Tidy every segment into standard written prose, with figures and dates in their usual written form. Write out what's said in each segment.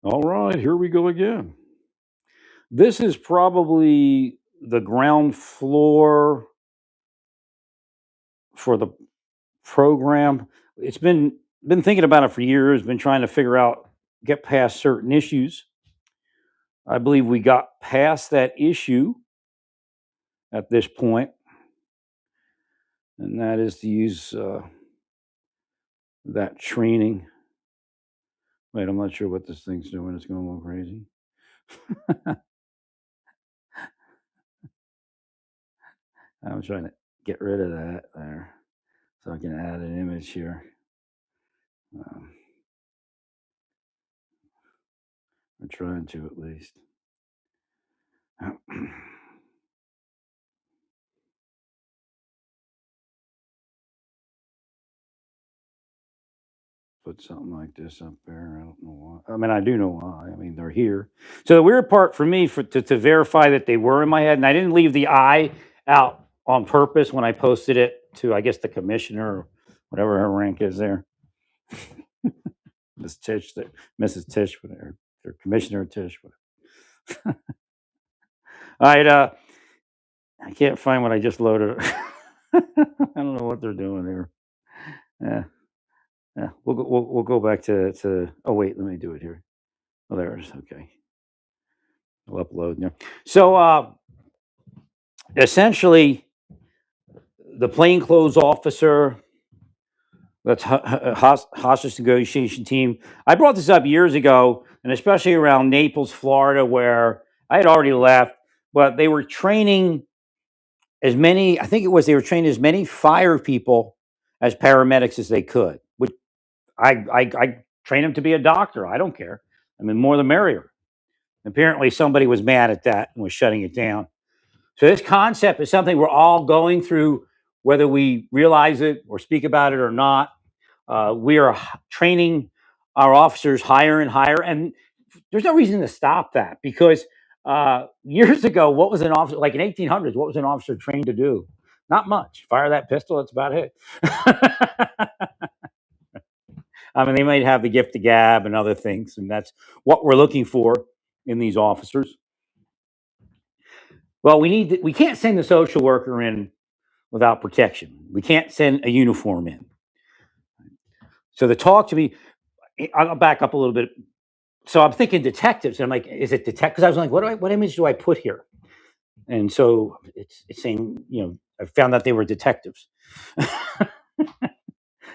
All right, here we go again. This is probably the ground floor for the program. It's been thinking about it for years, been trying to figure out get past certain issues. I believe we got past that issue at this point, and that is to use that training. Wait, I'm not sure what this thing's doing. It's going a little crazy. I'm trying to get rid of that there so I can add an image here. Um, I'm trying to at least. Put something like this up there. I don't know why. I mean, I do know why. I mean, they're here. So the weird part for me to verify that they were in my head, and I didn't leave the I out on purpose when I posted it to, I guess, the commissioner or whatever her rank is there, Miss Tish, Mrs. Tish, whatever, or Commissioner Tish. Whatever. All right, I can't find what I just loaded. I don't know what they're doing here. Yeah, yeah. We'll go back to. Oh wait, let me do it here. Oh, there it is. Okay. I'll upload now. So essentially, the plainclothes officer, that's hostage negotiation team. I brought this up years ago, and especially around Naples, Florida, where I had already left, but they were training as many. I think it was they were training as many fire people as paramedics as they could. Which I trained them to be a doctor. I don't care. I mean, more the merrier. Apparently, somebody was mad at that and was shutting it down. So this concept is something we're all going through, whether we realize it or speak about it or not. We are training our officers higher and higher, and there's no reason to stop that because years ago, what was an officer like in 1800s? What was an officer trained to do? Not much. Fire that pistol. That's about it. I mean, they might have the gift of gab and other things, and that's what we're looking for in these officers. Well, we can't send the social worker in without protection. We can't send a uniform in. So the talk to me, I'll back up a little bit. So I'm thinking detectives, and I'm like, is it detective? Because I was like, what image do I put here? And so it's saying, I found out they were detectives.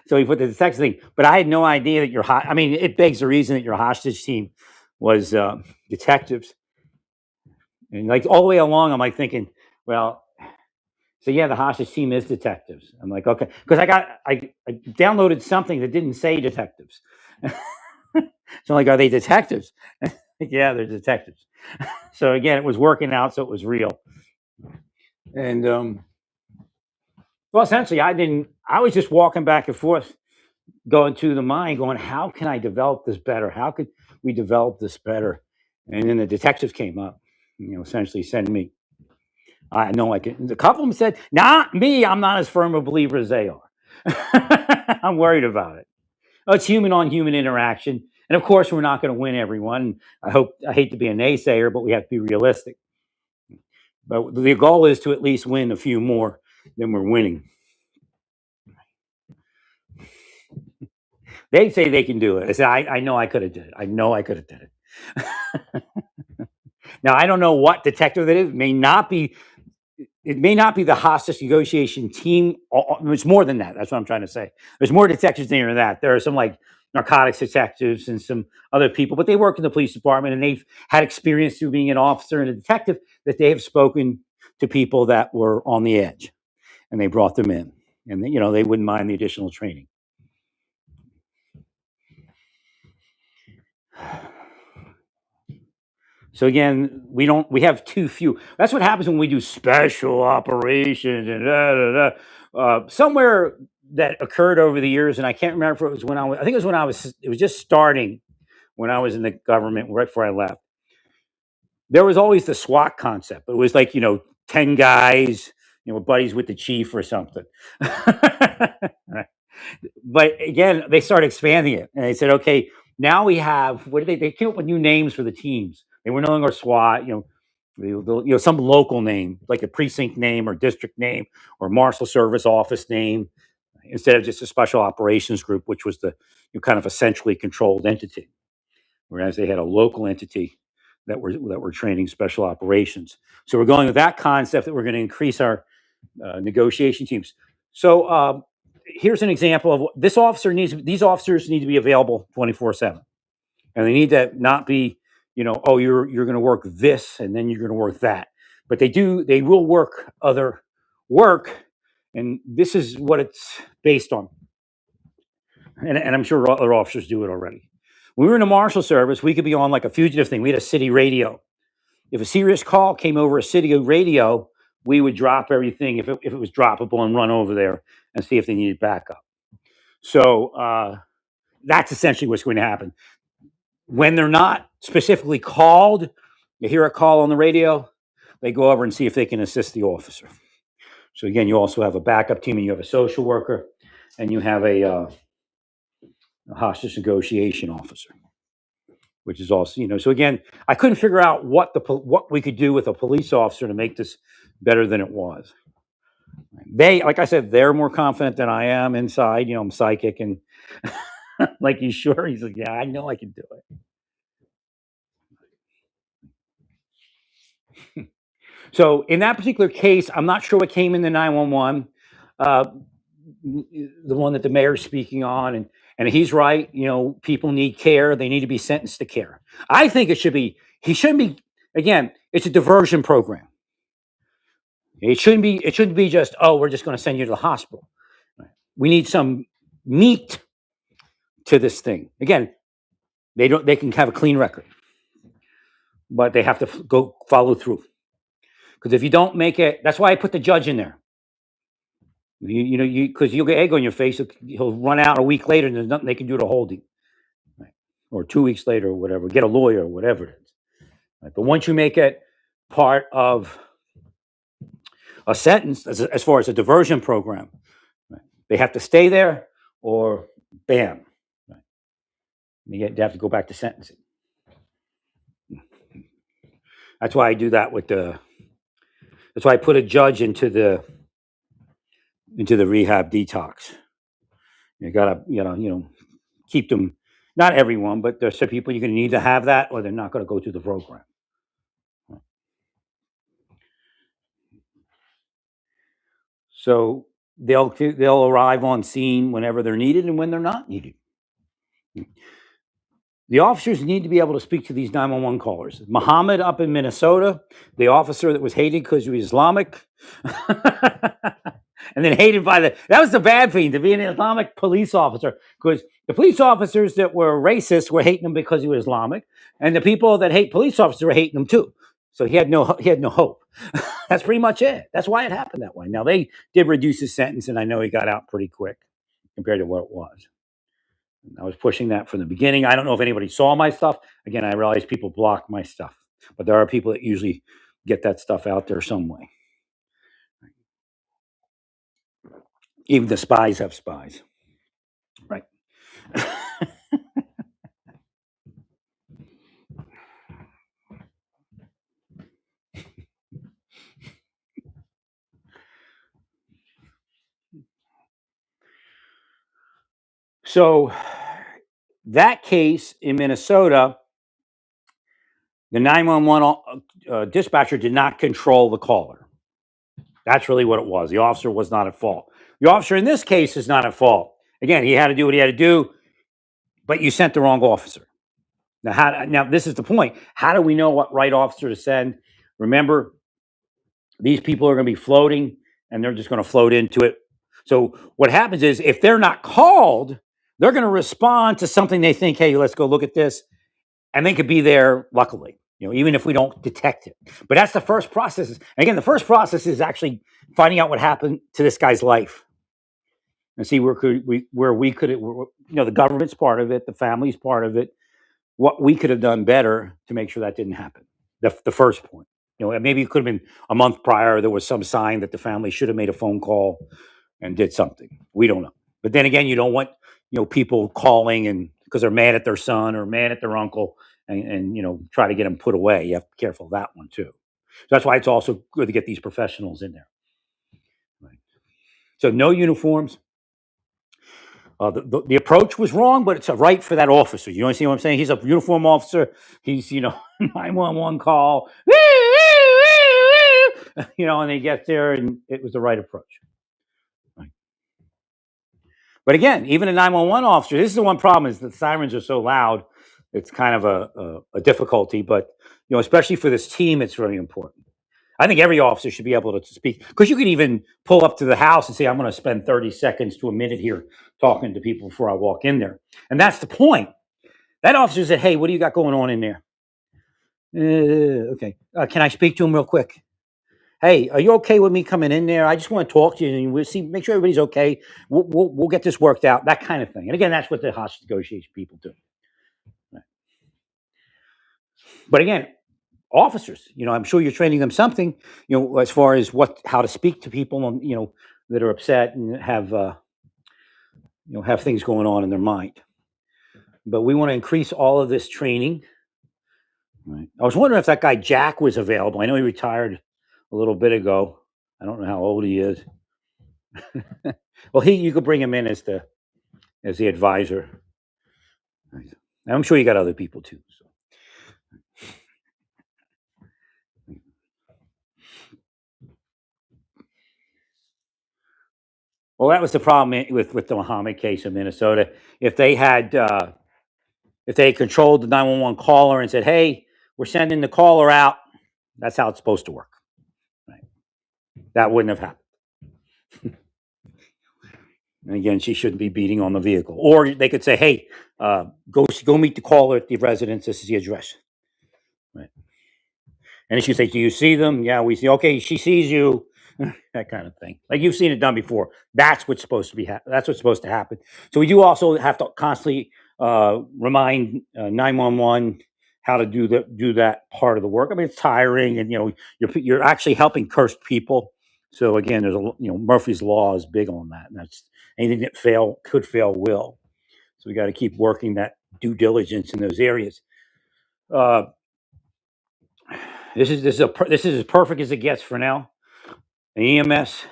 So we put the detective thing, but I had no idea that I mean, it begs the reason that your hostage team was detectives, and like all the way along, I'm like thinking, well, so yeah, the hostage team is detectives. I'm like, okay, because I downloaded something that didn't say detectives. So like, are they detectives? Yeah, they're detectives. So again, it was working out, so it was real. And well, essentially, I didn't. I was just walking back and forth, going to the mind, going, how can I develop this better? How could we develop this better? And then the detectives came up, essentially sending me. I know, like a couple of them said, "Not me. I'm not as firm a believer as they are. I'm worried about it. Oh, it's human on human interaction, and of course, we're not going to win everyone. I hate to be a naysayer, but we have to be realistic. But the goal is to at least win a few more than we're winning. They say they can do it. I said, I know I could have did it. I know I could have did it. Now I don't know what detective that is. It may not be the hostage negotiation team. It's more than that. That's what I'm trying to say. There's more detectives than that. There are some like narcotics detectives and some other people, but they work in the police department and they've had experience through being an officer and a detective that they have spoken to people that were on the edge and they brought them in and they wouldn't mind the additional training. So again, we have too few. That's what happens when we do special operations and da, da, da. Somewhere that occurred over the years, and I can't remember if it was I think it was when it was just starting when I was in the government right before I left. There was always the SWAT concept. It was like, 10 guys, buddies with the chief or something. Right. But again, they started expanding it and they said, okay, Now we have what did they came up with new names for the teams. They were no longer SWAT, some local name like a precinct name or district name or marshal service office name instead of just a special operations group, which was the kind of a centrally controlled entity, whereas they had a local entity that were training special operations. So we're going with that concept that we're going to increase our negotiation teams. So here's an example of what this officer needs. These officers need to be available 24/7, and they need to not be, oh, you're going to work this and then you're going to work that, but they will work other work, and this is what it's based on, and I'm sure other officers do it already. When we were in the marshal service, we could be on like a fugitive thing. We had a city radio. If a serious call came over a city radio, we would drop everything if it was droppable and run over there and see if they needed backup. So that's essentially what's going to happen. When they're not specifically called, you hear a call on the radio, they go over and see if they can assist the officer. So again, you also have a backup team, and you have a social worker, and you have a hostage negotiation officer, which is also, so again, I couldn't figure out what we could do with a police officer to make this better than it was. They, like I said, they're more confident than I am inside. I'm psychic, and like, you sure? He's like, yeah, I know I can do it. So in that particular case, I'm not sure what came in the 911, the one that the mayor's speaking on, and he's right. People need care. They need to be sentenced to care. I think it should be. He shouldn't be. Again, it's a diversion program. It shouldn't be. It shouldn't be just, oh, we're just going to send you to the hospital. We need some meat to this thing. Again, they don't. They can have a clean record, but they have to go follow through. Because if you don't make it, that's why I put the judge in there. Because you'll get egg on your face. He'll run out a week later, and there's nothing they can do to hold him, right? Or 2 weeks later, or whatever. Get a lawyer, or whatever it is. Right? But once you make it part of a sentence, as far as a diversion program, right, they have to stay there, or bam, right? They have to go back to sentencing. That's why I do that with the. That's why I put a judge into the rehab detox. You gotta, keep them. Not everyone, but there's some people you're going to need to have that, or they're not going to go through the program. So they'll arrive on scene whenever they're needed and when they're not needed. The officers need to be able to speak to these 911 callers. Muhammad up in Minnesota, the officer that was hated because he was Islamic, and then hated by that was the bad thing, to be an Islamic police officer, because the police officers that were racist were hating him because he was Islamic, and the people that hate police officers were hating him too. So he had no hope. That's pretty much it. That's why it happened that way. Now they did reduce his sentence, and I know he got out pretty quick compared to what it was. I was pushing that from the beginning. I don't know if anybody saw my stuff. Again, I realize people block my stuff, but there are people that usually get that stuff out there some way. Even the spies have spies, right? So that case in Minnesota, the 911 dispatcher did not control the caller. That's really what it was. The officer was not at fault. The officer in this case is not at fault. Again, he had to do what he had to do, but you sent the wrong officer. Now this is the point. How do we know what right officer to send? Remember, these people are going to be floating, and they're just going to float into it. So what happens is, if they're not called, they're going to respond to something they think, hey, let's go look at this. And they could be there, luckily, even if we don't detect it. But that's the first process. And again, the first process is actually finding out what happened to this guy's life, and see where we could, the government's part of it, the family's part of it, what we could have done better to make sure that didn't happen. The first point. Maybe it could have been a month prior. There was some sign that the family should have made a phone call and did something. We don't know. But then again, you don't want people calling and because they're mad at their son or mad at their uncle, and try to get them put away. You have to be careful of that one too. So that's why it's also good to get these professionals in there. Right. So no uniforms. The approach was wrong, but it's a right for that officer. You understand what I'm saying? He's a uniform officer. He's 911 call, and they get there, and it was the right approach. Right. But again, even a 911 officer, this is the one problem: is the sirens are so loud. It's kind of a difficulty, but especially for this team, it's very important. I think every officer should be able to speak, because you could even pull up to the house and say, "I'm going to spend 30 seconds to a minute here talking to people before I walk in there," and that's the point. That officer said, "Hey, what do you got going on in there?" Okay, can I speak to him real quick? Hey, are you okay with me coming in there? I just want to talk to you, and we'll see, make sure everybody's okay. We'll get this worked out. That kind of thing. And again, that's what the hostage negotiation people do. Right. But again, officers, I'm sure you're training them something, as far as how to speak to people, that are upset and have things going on in their mind. But we want to increase all of this training. Right. I was wondering if that guy Jack was available. I know he retired a little bit ago. I don't know how old he is. Well, you could bring him in as the advisor. Right. I'm sure you got other people too. So. Well, that was the problem with the Muhammad case in Minnesota. If they had controlled the 911 caller and said, "Hey, we're sending the caller out," that's how it's supposed to work. Right? That wouldn't have happened. And again, she shouldn't be beating on the vehicle. Or they could say, "Hey, go meet the caller at the residence. This is the address." Right? And she say, "Do you see them?" "Yeah, we see." "Okay, she sees you." That kind of thing. Like you've seen it done before. That's what's supposed to be. That's what's supposed to happen. So we do also have to constantly remind 911 how to do that part of the work. I mean, it's tiring, and you're actually helping cursed people. So again, there's Murphy's Law is big on that, and that's anything that could fail will. So we got to keep working that due diligence in those areas. This is as perfect as it gets for now. An EMS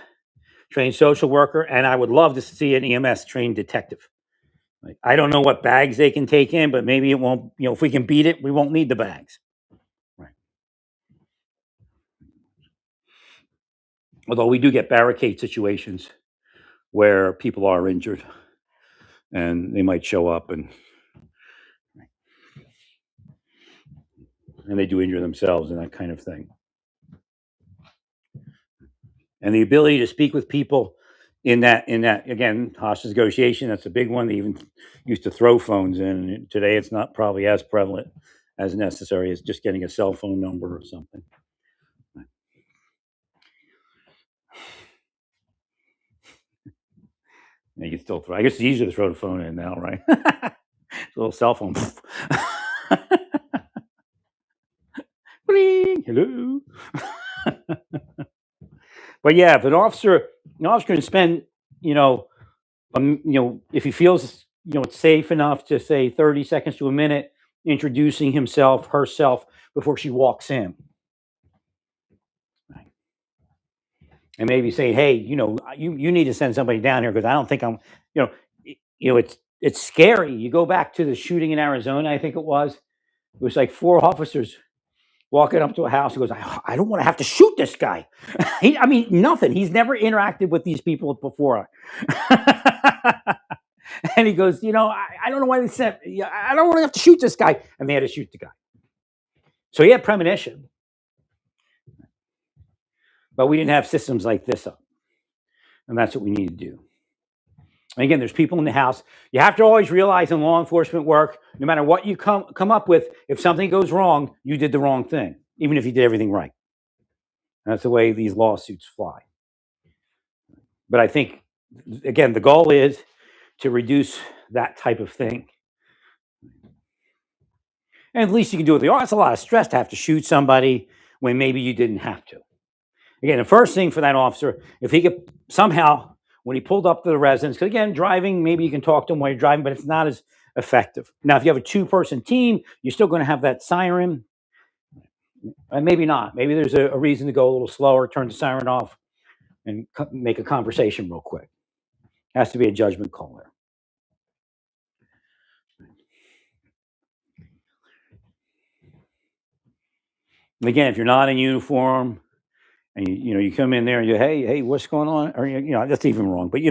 trained social worker, and I would love to see an EMS trained detective. Like, I don't know what bags they can take in, but maybe it won't. If we can beat it, we won't need the bags. Right. Although we do get barricade situations where people are injured, and they might show up and they do injure themselves and that kind of thing. And the ability to speak with people in that again, hostage negotiation, that's a big one. They even used to throw phones in. And today it's not probably as prevalent as necessary as just getting a cell phone number or something. You can still throw. I guess it's easier to throw the phone in now, right? A little cell phone. Hello. But yeah, if an officer can spend, if he feels, it's safe enough to say 30 seconds to a minute introducing himself, herself before she walks in. Right. And maybe say, "Hey, you need to send somebody down here because I don't think I'm, it's scary." You go back to the shooting in Arizona, I think it was like 4 officers walking up to a house. He goes, I don't want to have to shoot this guy. Nothing. He's never interacted with these people before. And he goes, I don't know why they said, I don't want to have to shoot this guy. And they had to shoot the guy. So he had premonition. But we didn't have systems like this up. And that's what we need to do. And again, there's people in the house. You have to always realize in law enforcement work, no matter what you come up with, if something goes wrong, you did the wrong thing, even if you did everything right. And that's the way these lawsuits fly. But I think, again, the goal is to reduce that type of thing. And at least you can do it. It's a lot of stress to have to shoot somebody when maybe you didn't have to. Again, the first thing for that officer, if he could somehow, when he pulled up to the residence, because again, driving, maybe you can talk to him while you're driving, but it's not as effective. Now, if you have a two-person team, you're still going to have that siren, and maybe not. Maybe there's a reason to go a little slower, turn the siren off, and make a conversation real quick. Has to be a judgment call there. And again, if you're not in uniform and you come in there and you, hey, what's going on? Or that's even wrong. But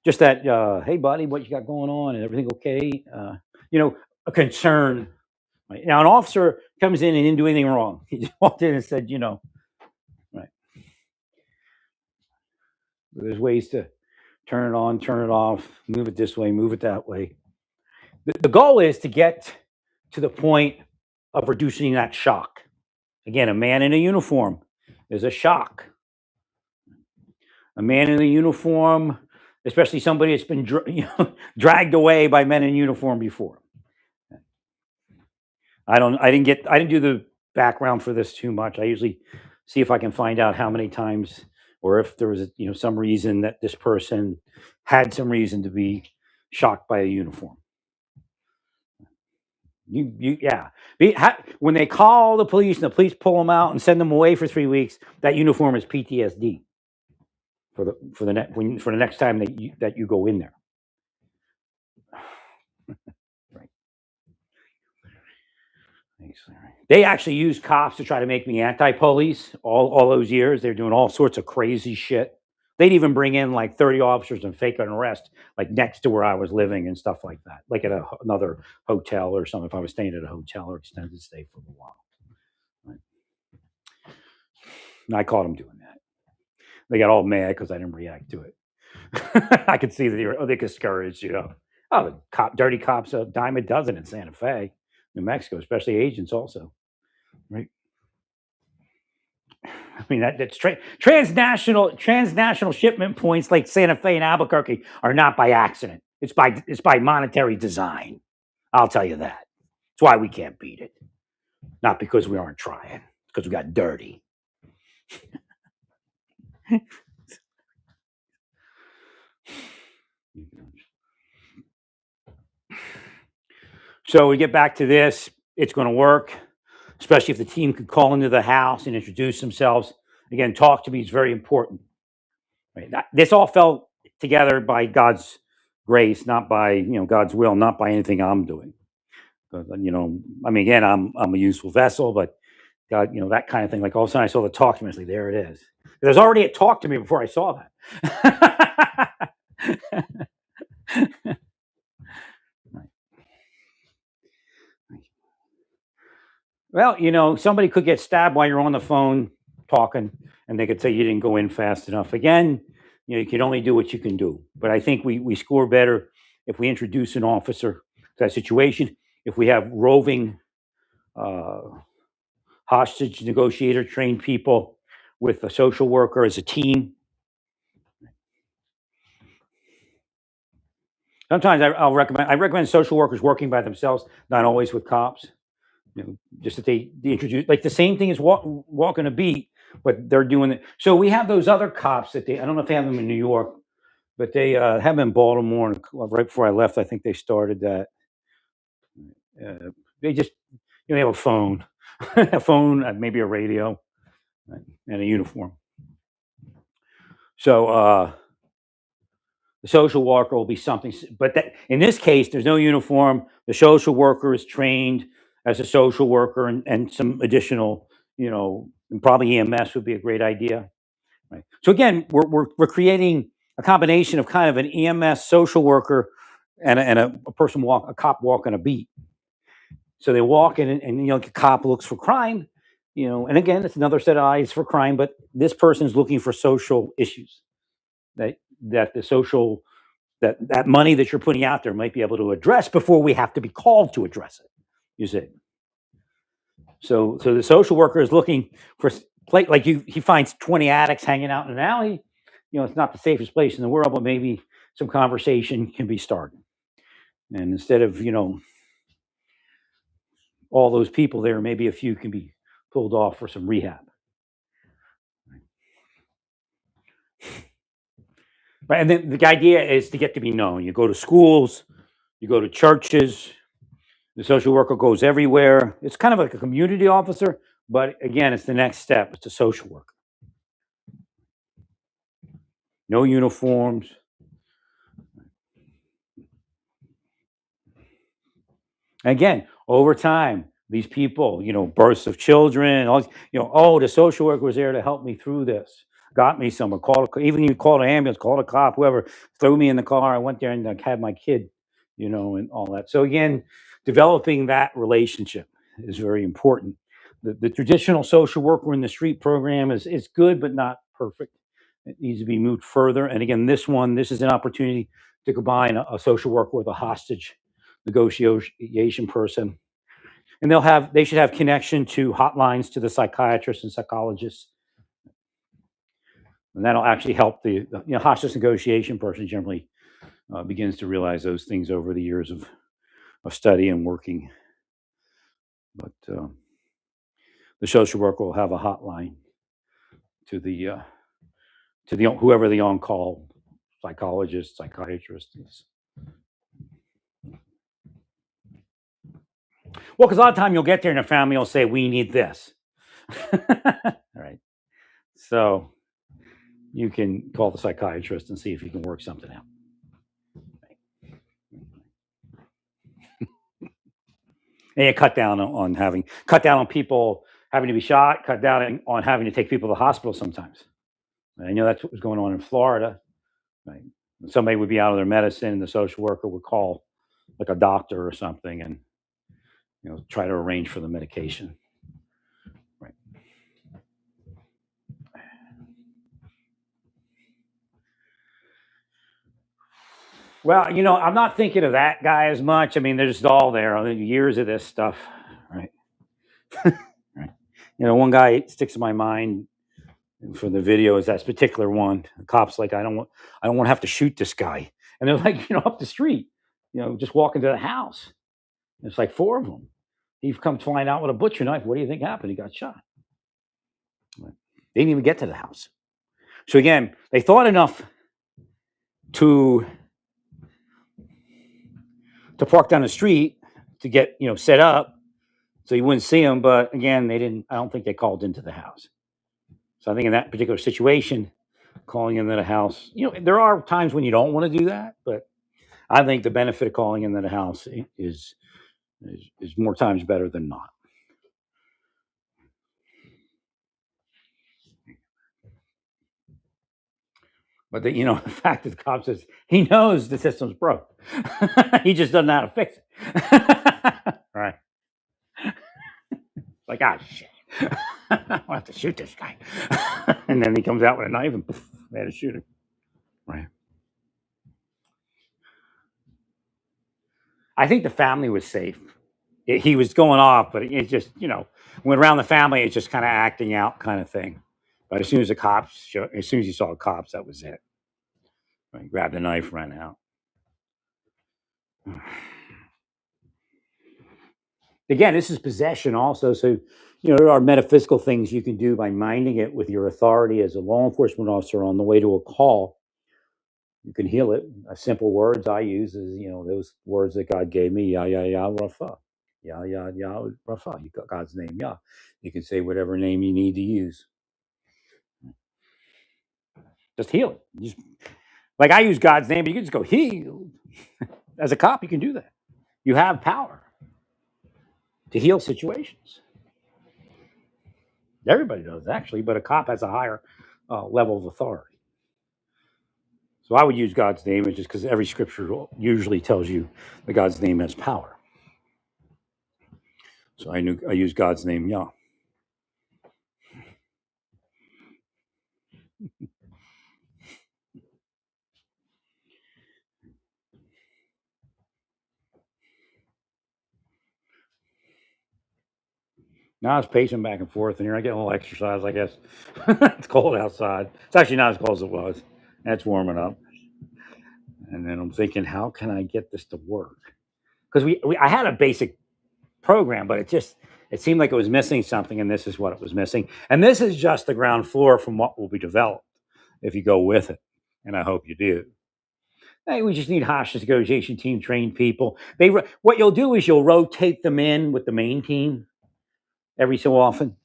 just that, hey, buddy, what you got going on? And everything okay? A concern. Right? Now, an officer comes in and didn't do anything wrong. He just walked in and said, right. There's ways to turn it on, turn it off, move it this way, move it that way. The goal is to get to the point of reducing that shock. Again, a man in a uniform is a shock. A man in a uniform, especially somebody that's been dragged away by men in uniform before. I didn't do the background for this too much. I usually see if I can find out how many times, or if there was some reason that this person had some reason to be shocked by a uniform. When they call the police and the police pull them out and send them away for 3 weeks, that uniform is PTSD for the next time that you go in there. Right. They actually use cops to try to make me anti-police all those years. They're doing all sorts of crazy shit. They'd even bring in like 30 officers and fake an arrest, like next to where I was living and stuff like that, like at another hotel or something. If I was staying at a hotel or extended stay for a while, right? And I caught them doing that. They got all mad because I didn't react to it. I could see that they were discouraged. Oh, dirty cops, a dime a dozen in Santa Fe, New Mexico, especially agents also, right? I mean, that's transnational shipment points like Santa Fe and Albuquerque are not by accident. It's by monetary design. I'll tell you that. That's why we can't beat it. Not because we aren't trying. It's because we got dirty. So we get back to this. It's going to work, especially if the team could call into the house and introduce themselves. Again, talk to me is very important. Right? This all fell together by God's grace, not by God's will, not by anything I'm doing. Again, I'm a useful vessel, but God, that kind of thing. Like all of a sudden, I saw the talk to me. I was like, there it is. There's already a talk to me before I saw that. Well, somebody could get stabbed while you're on the phone talking, and they could say you didn't go in fast enough. Again, you can only do what you can do. But I think we score better if we introduce an officer to that situation. If we have roving hostage negotiator trained people with a social worker as a team. Sometimes I recommend social workers working by themselves, not always with cops. Just that they introduce like the same thing as walking a beat, but they're doing it. So we have those other cops that I don't know if they have them in New York, but they have them in Baltimore. And right before I left, I think they started that. They just they have a phone, maybe a radio, and a uniform. So the social worker will be something, but in this case, there's no uniform. The social worker is trained as a social worker, and some additional, and probably EMS would be a great idea. Right. So again, we're creating a combination of kind of an EMS social worker and a cop walking a beat. So they walk in, and the cop looks for crime, and again, it's another set of eyes for crime, but this person's looking for social issues that the social that money that you're putting out there might be able to address before we have to be called to address it. You see. So the social worker is looking for he finds 20 addicts hanging out in an alley. It's not the safest place in the world, but maybe some conversation can be started. And instead of all those people there, maybe a few can be pulled off for some rehab. Right. And then the idea is to get to be known. You go to schools, You go to churches. The social worker goes everywhere. It's kind of like a community officer, but again, it's the next step. It's a social worker. No uniforms. Again, over time, these people, births of children, all, oh, the social worker was there to help me through this, got me somewhere, even you called an ambulance, called a cop, whoever, threw me in the car. I went there and like, had my kid, and all that. So again, developing that relationship is very important. The traditional social worker in the street program is good, but not perfect. It needs to be moved further. And again, this is an opportunity to combine a social worker with a hostage negotiation person, and they should have connection to hotlines to the psychiatrists and psychologists, and that'll actually help the hostage negotiation person generally begins to realize those things over the years of study and working. But the social worker will have a hotline to the whoever the on-call psychologist, psychiatrist is. Well, because a lot of time you'll get there and the family will say, "We need this." All right, so you can call the psychiatrist and see if you can work something out. And you cut down on people having to be shot, cut down on having to take people to the hospital sometimes. And I know that's what was going on in Florida. Right? Somebody would be out of their medicine, and the social worker would call like a doctor or something, and try to arrange for the medication. Right. Well, I'm not thinking of that guy as much. I mean, they're just all there. Years of this stuff, right? Right. One guy sticks in my mind for the video is that particular one. The cop's like, I don't want to have to shoot this guy, and they're like, up the street, just walking to the house. It's like four of them. He comes flying out with a butcher knife. What do you think happened? He got shot. They didn't even get to the house. So again, they thought enough to park down the street to get set up so you wouldn't see him. But again, they didn't. I don't think they called into the house. So I think in that particular situation, calling into the house, there are times when you don't want to do that, but I think the benefit of calling into the house is more times better than not. But the fact that the cop says he knows the system's broke, he just doesn't know how to fix it. Right? Like, shit, I'll have to shoot this guy, and then he comes out with a knife and poof, they had to shoot him. Right? I think the family was safe. He was going off, but it just went around the family. It's just kind of acting out, kind of thing. But as soon as as soon as he saw the cops, that was it. He grabbed a knife, ran out. Again, this is possession also. So, there are metaphysical things you can do by minding it with your authority as a law enforcement officer on the way to a call. You can heal it. Simple words I use is, those words that God gave me, Yah, Yah, Yah, Rapha. Yah, Yah, Yah, Rapha. You got God's name, Yah. You can say whatever name you need to use. Just heal it. Like I use God's name, but you can just go heal. As a cop, you can do that. You have power to heal situations. Everybody does, actually, but a cop has a higher level of authority. So I would use God's name, just because every scripture usually tells you that God's name has power. So I use God's name, Yah. Now I was pacing back and forth, and here I get a little exercise, I guess. It's cold outside. It's actually not as cold as it was. And it's warming up. And then I'm thinking, how can I get this to work? Because I had a basic program, but it seemed like it was missing something, and this is what it was missing. And this is just the ground floor from what will be developed if you go with it. And I hope you do. Hey, we just need hostage negotiation team trained people. What you'll do is you'll rotate them in with the main team every so often.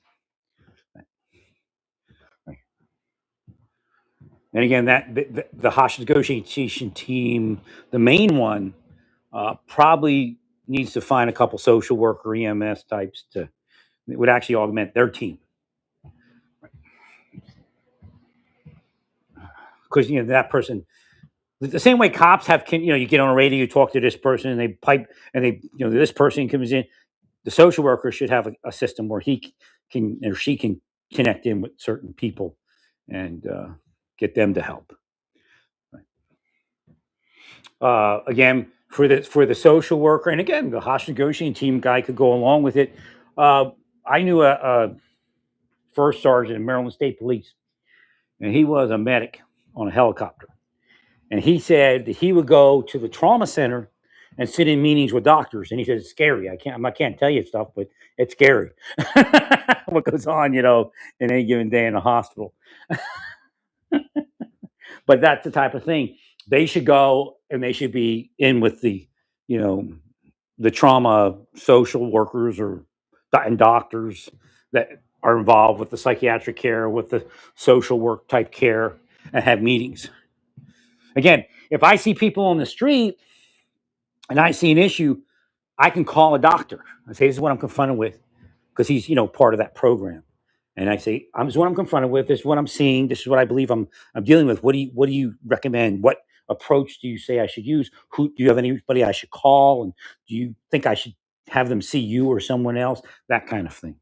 And again, that the hostage negotiation team, the main one, probably needs to find a couple social worker EMS types to it would actually augment their team because that person the same way cops have you get on a radio, you talk to this person, and they pipe, and they this person comes in. The social worker should have a system where he can or she can connect in with certain people and get them to help. Again, for the social worker, and again, the hostage negotiating team guy could go along with it. I knew a first sergeant in Maryland State Police, and he was a medic on a helicopter. And he said that he would go to the trauma center and sit in meetings with doctors. And he said it's scary. I can't tell you stuff, but it's scary what goes on, in any given day in a hospital. But that's the type of thing they should go, and they should be in with you know, the trauma social workers and doctors that are involved with the psychiatric care, with the social work type care, and have meetings. Again, if I see people on the street and I see an issue, I can call a doctor. I say, this is what I'm confronted with, because he's, part of that program. And I say, this is what I'm confronted with. This is what I'm seeing. This is what I believe I'm dealing with. What do you recommend? What approach do you say I should use? Who do you have anybody I should call? And do you think I should have them see you or someone else? That kind of thing.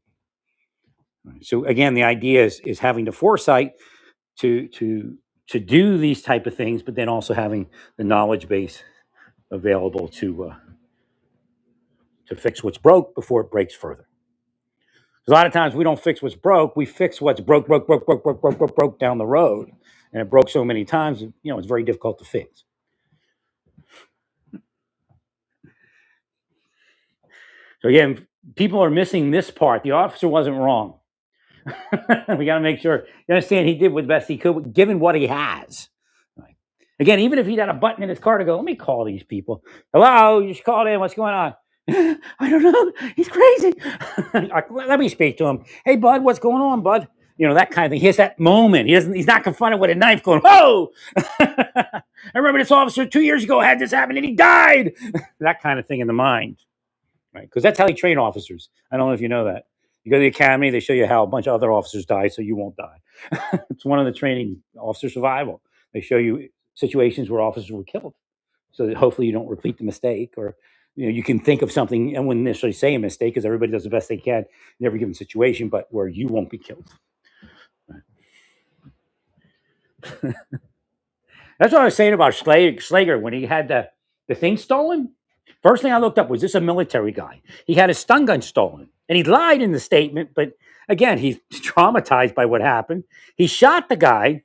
So again, the idea is having the foresight to do these type of things, but then also having the knowledge base available to fix what's broke before it breaks further. A lot of times we don't fix what's broke; we fix what's broke down the road, and it broke so many times. It's very difficult to fix. So again, people are missing this part. The officer wasn't wrong. We got to make sure you understand he did the best he could, given what he has. Again, even if he'd had a button in his car to go, let me call these people. Hello, you just called in. What's going on? I don't know. He's crazy. Let me speak to him. Hey, bud, what's going on, bud? That kind of thing. He has that moment. He's not confronted with a knife going, whoa! I remember this officer 2 years ago had this happen and he died. That kind of thing in the mind. Right? Because that's how they train officers. I don't know if you know that. You go to the academy, they show you how a bunch of other officers die so you won't die. It's one of the training, officer survival. They show you situations where officers were killed so that hopefully you don't repeat the mistake, or you can think of something and wouldn't necessarily say a mistake because everybody does the best they can in every given situation, but where you won't be killed. That's what I was saying about Slager when he had the thing stolen. First thing I looked up was this a military guy? He had his stun gun stolen, and he lied in the statement. But again, he's traumatized by what happened. He shot the guy.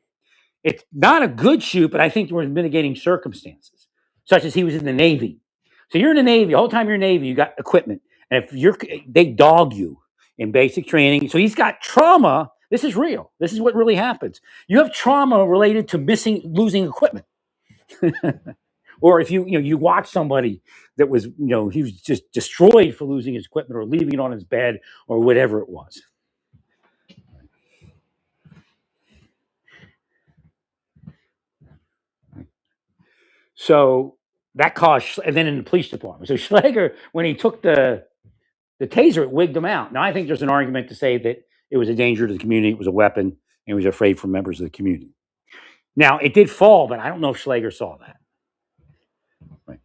It's not a good shoot, but I think there were mitigating circumstances, such as he was in the Navy. So you're in the Navy. The whole time you're in the Navy, you got equipment, and they dog you in basic training. So he's got trauma. This is real. This is what really happens. You have trauma related to losing equipment. Or if you watch somebody that was, he was just destroyed for losing his equipment or leaving it on his bed or whatever it was. So that caused, and then in the police department. So Schlager, when he took the taser, it wigged him out. Now I think there's an argument to say that it was a danger to the community, it was a weapon, and he was afraid for members of the community. Now it did fall, but I don't know if Schlager saw that. Right.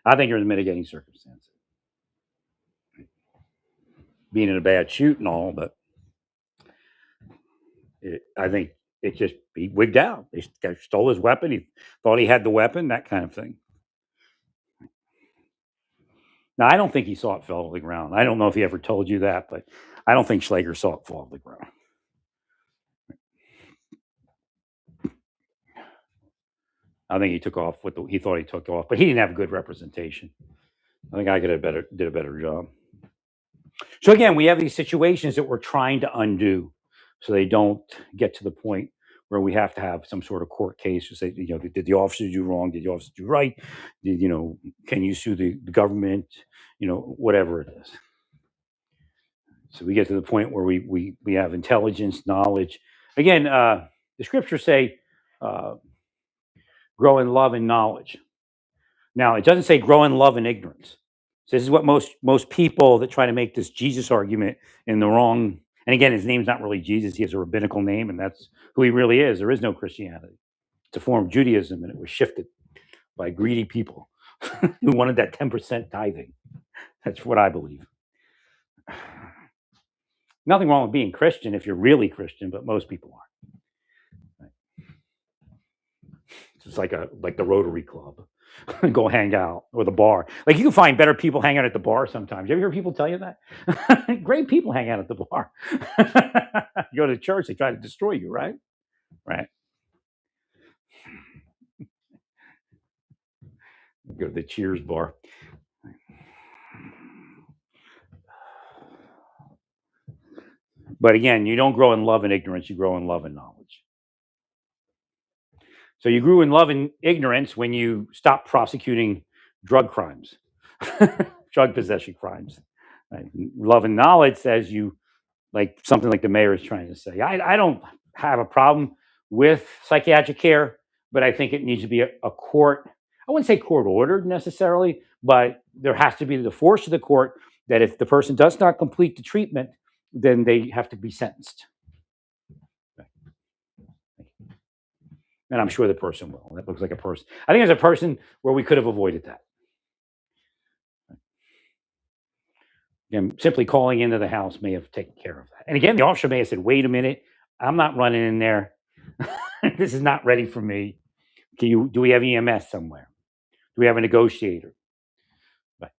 I think there's a mitigating circumstance. Being in a bad shoot and all, but I think it just he wigged out. They stole his weapon. He thought he had the weapon, that kind of thing. Now, I don't think he saw it fall to the ground. I don't know if he ever told you that, but I don't think Schlager saw it fall to the ground. I think he took off he thought he took off, but he didn't have a good representation. I think I did a better job. So again, we have these situations that we're trying to undo. so they don't get to the point where we have to have some sort of court case to say, did the officer do wrong? Did the officer do right? Can you sue the government? Whatever it is. So we get to the point where we have intelligence, knowledge. Again, the scriptures say, uh, grow in love and knowledge. Now, it doesn't say grow in love and ignorance. So this is what most people that try to make this Jesus argument in the wrong. And again, his name's not really Jesus. He has a rabbinical name, and that's who he really is. There is no Christianity. It's a form of Judaism, and it was shifted by greedy people who wanted that 10% tithing. That's what I believe. Nothing wrong with being Christian if you're really Christian, but most people aren't. It's like the Rotary Club. Go hang out, or the bar. Like, you can find better people hang out at the bar sometimes. You ever hear people tell you that? Great people hang out at the bar. You go to church, they try to destroy you, right? Right. You go to the Cheers bar. But again, you don't grow in love and ignorance, you grow in love and knowledge. So you grew in love and ignorance when you stopped prosecuting drug crimes, drug possession crimes. Right? Love and knowledge says you, like something like the mayor is trying to say. I don't have a problem with psychiatric care, but I think it needs to be a court. I wouldn't say court ordered necessarily, but there has to be the force of the court that if the person does not complete the treatment, then they have to be sentenced. And I'm sure the person will. That looks like a person. I think there's a person where we could have avoided that. And simply calling into the house may have taken care of that. And again, the officer may have said, wait a minute, I'm not running in there. This is not ready for me. Do we have EMS somewhere? Do we have a negotiator? But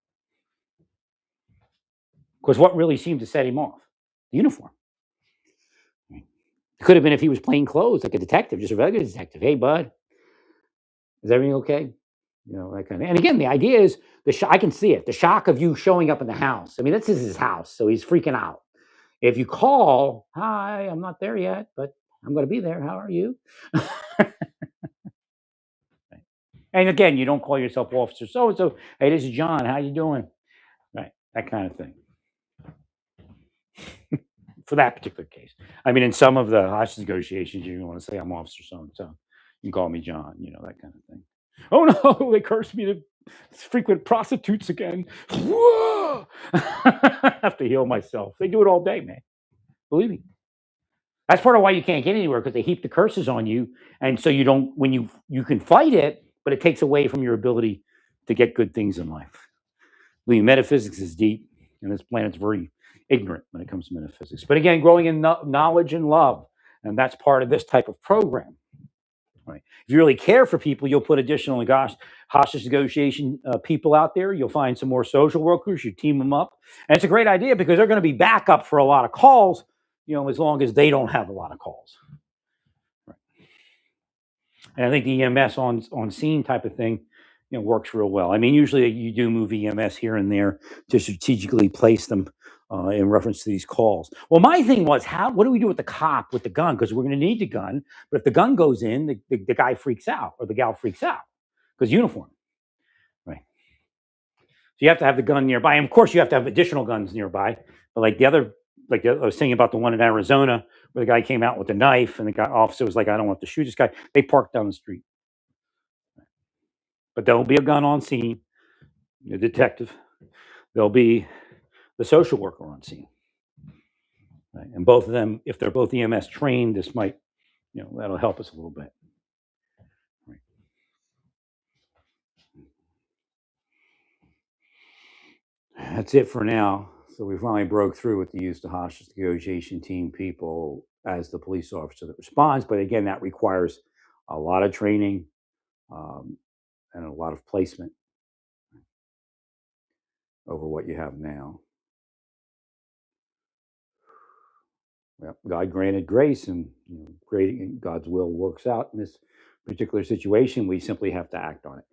because what really seemed to set him off? The uniform. It could have been if he was plain clothes, like a detective, just a regular detective. Hey, bud, is everything okay? That kind of. And again, the idea is I can see it. The shock of you showing up in the house. I mean, this is his house, so he's freaking out. If you call, hi, I'm not there yet, but I'm going to be there. How are you? And again, you don't call yourself Officer so and so. Hey, this is John. How you doing? Right, that kind of thing. For that particular case, I mean, in some of the hostage negotiations, you want to say I'm Officer so and so. You can call me John. That kind of thing. Oh no, they cursed me to frequent prostitutes again. Whoa! I have to heal myself. They do it all day, man. Believe me. That's part of why you can't get anywhere, because they heap the curses on you, and so you don't. When you can fight it, but it takes away from your ability to get good things in life. Believe me, metaphysics is deep, and this planet's very ignorant when it comes to metaphysics. But again, growing in knowledge and love, and that's part of this type of program. Right. If you really care for people, you'll put additional hostage negotiation people out there. You'll find some more social workers. You team them up, and it's a great idea because they're going to be backup for a lot of calls. As long as they don't have a lot of calls. Right. And I think the EMS on scene type of thing, works real well. I mean, usually you do move EMS here and there to strategically place them in reference to these calls. Well, my thing was, what do we do with the cop with the gun? Because we're going to need the gun. But if the gun goes in, the guy freaks out or the gal freaks out because uniform. Right. So you have to have the gun nearby. And of course, you have to have additional guns nearby. But like I was saying about the one in Arizona where the guy came out with a knife and the officer was like, I don't want to shoot this guy. They parked down the street. But there'll be a gun on scene, the detective. There'll be the social worker on scene. Right? And both of them, if they're both EMS trained, this might, that'll help us a little bit. Right. That's it for now. So we finally broke through with the use of the hostage negotiation team people as the police officer that responds. But again, that requires a lot of training and a lot of placement over what you have now. Well, God granted grace, and God's will works out in this particular situation. We simply have to act on it.